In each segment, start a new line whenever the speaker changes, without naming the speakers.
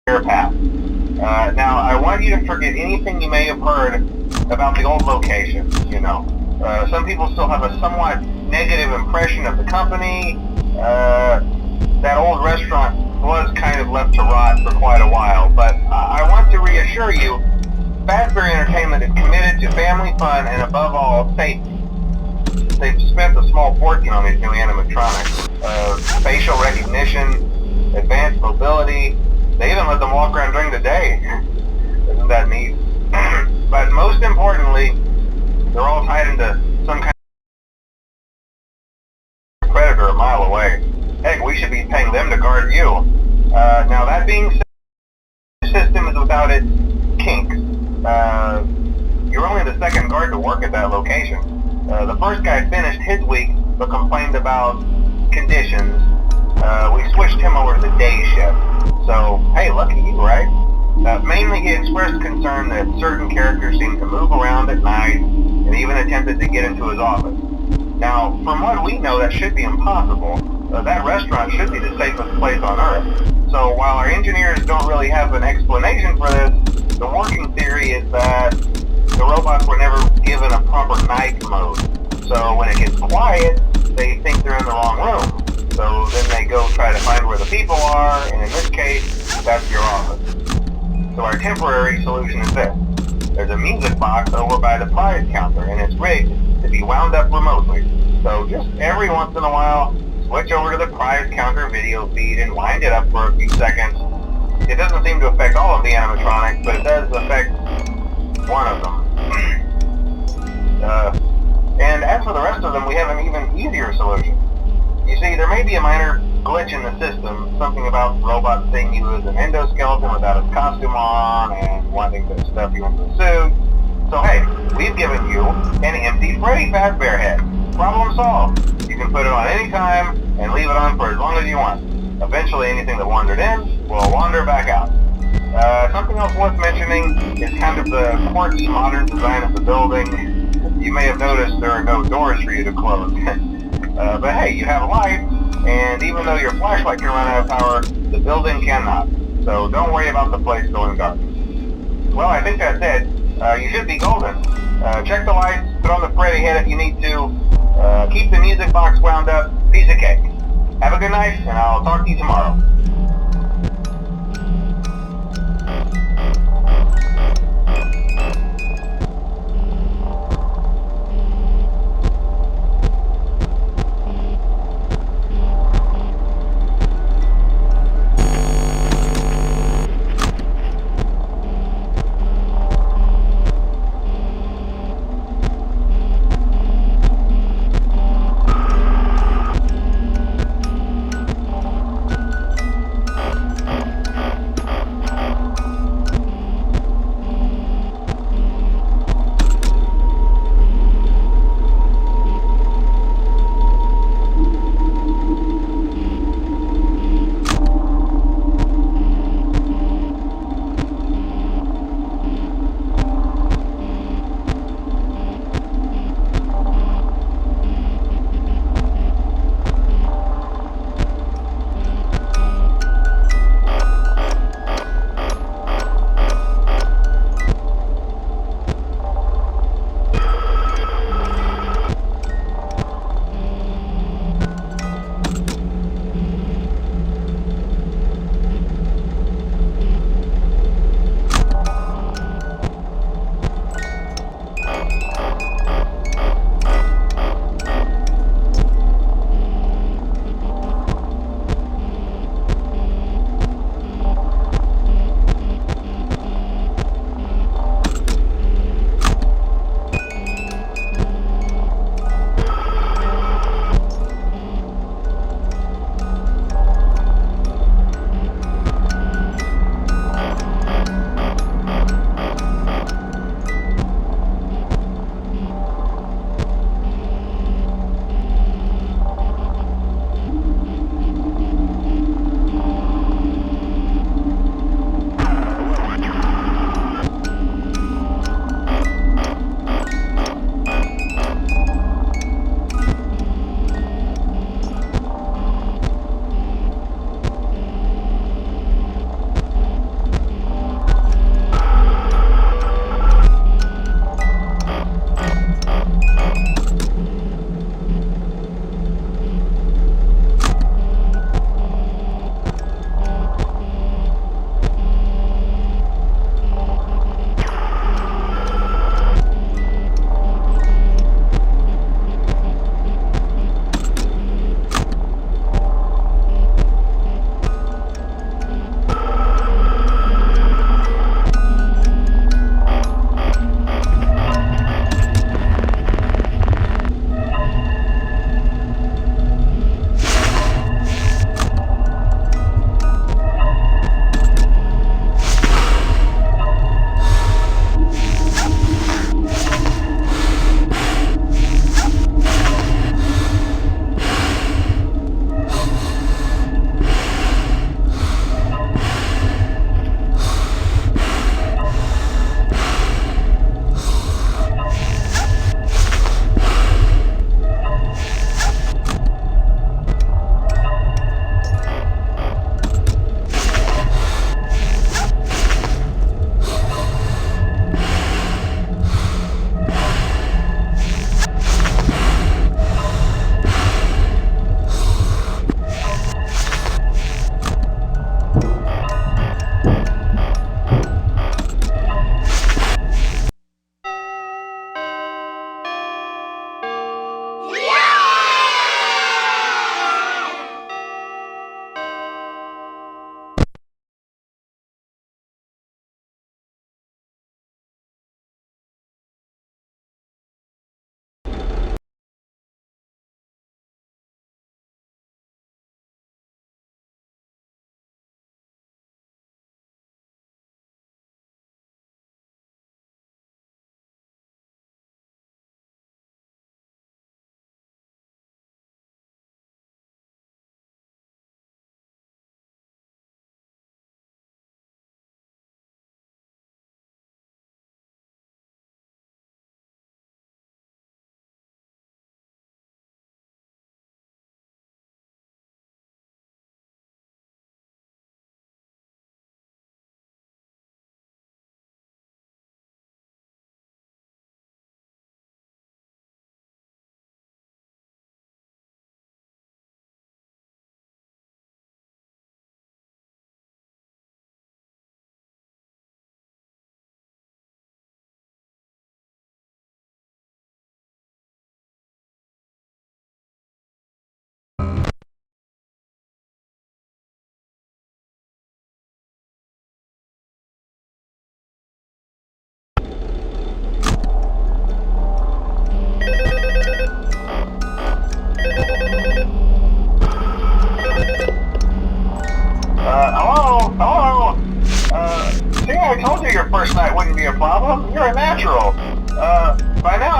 path. Now, I want you to forget anything you may have heard about the old location, you know. Some people still have a somewhat negative impression of the company. That old restaurant was kind of left to rot for quite a while, but I want to reassure you, Fazbear Entertainment is committed to family fun and above all, safety. They've spent a small fortune on these new animatronics. Facial recognition, advanced mobility. They even let them walk around during the day. Isn't that neat? But most importantly, they're all tied into some kind of predator a mile away. Heck, we should be paying them to guard you. Now that being said, the system is without its kinks. You're only the second guard to work at that location. The first guy finished his week, but complained about conditions. We switched him over to the day shift. So, hey, lucky you, right? Mainly he expressed concern that certain characters seemed to move around at night, and even attempted to get into his office. Now, from what we know, that should be impossible. That restaurant should be the safest place on Earth. So while our engineers don't really have an explanation for this, the working theory is that the robots were never given a proper night mode. So when it gets quiet, they think they're in the wrong room. So then they go try to find where the people are, and in this case, that's your office. So our temporary solution is this. There's a music box over by the prize counter, and it's rigged to be wound up remotely. So just every once in a while, switch over to the prize counter video feed and wind it up for a few seconds. It doesn't seem to affect all of the animatronics, but it does affect one of them. And as for the rest of them, we have an even easier solution. You see, there may be a minor glitch in the system, something about the robot seeing you as an endoskeleton without his costume on and wanting to stuff you into a suit. So hey, we've given you an empty Freddy Fazbear head. Problem solved. You can put it on any time and leave it on for as long as you want. Eventually anything that wandered in will wander back out. Something else worth mentioning is kind of the quartz modern design of the building. You may have noticed there are no doors for you to close. But hey, you have lights, and even though your flashlight can run out of power, the building cannot. So don't worry about the place going dark. Well, I think that's it. You should be golden. Check the lights, put on the Freddy head if you need to. Keep the music box wound up. Piece of cake. Have a good night, and I'll talk to you tomorrow.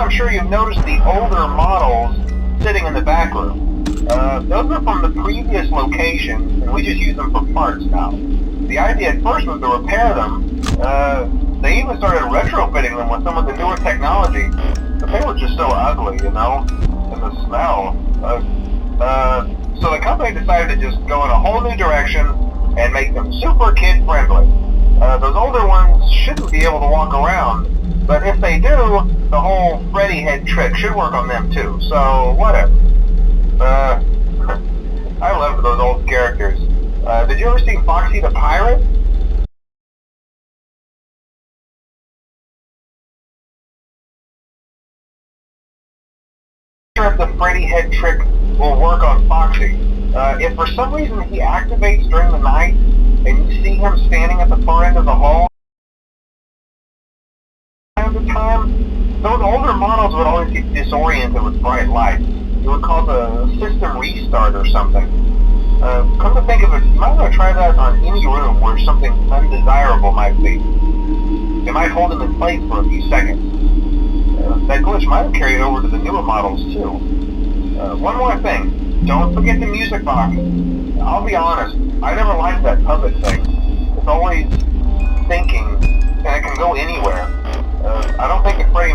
I'm sure you've noticed the older models sitting in the back room. Those are from the previous locations, and we just use them for parts now. The idea at first was to repair them. They even started retrofitting them with some of the newer technology, but they were just so ugly, you know, and the smell. So the company decided to just go in a whole new direction and make them super kid-friendly. Those older ones shouldn't be able to walk around, but if they do, the whole Freddy head trick should work on them too, so whatever. I loved those old characters. Did you ever see Foxy the Pirate? I'm not sure if the Freddy head trick will work on Foxy. If for some reason he activates during the night, and you see him standing at the far end of the hall at the time, those older models would always get disoriented with bright lights. It would cause a system restart or something. Come to think of it, you might want to try that on any room where something undesirable might be. It might hold them in place for a few seconds. That glitch might have carried over to the newer models too. One more thing, don't forget the music box. I'll be honest, I never liked that puppet thing. It's always thinking, and it can go anywhere. I don't think the Freddy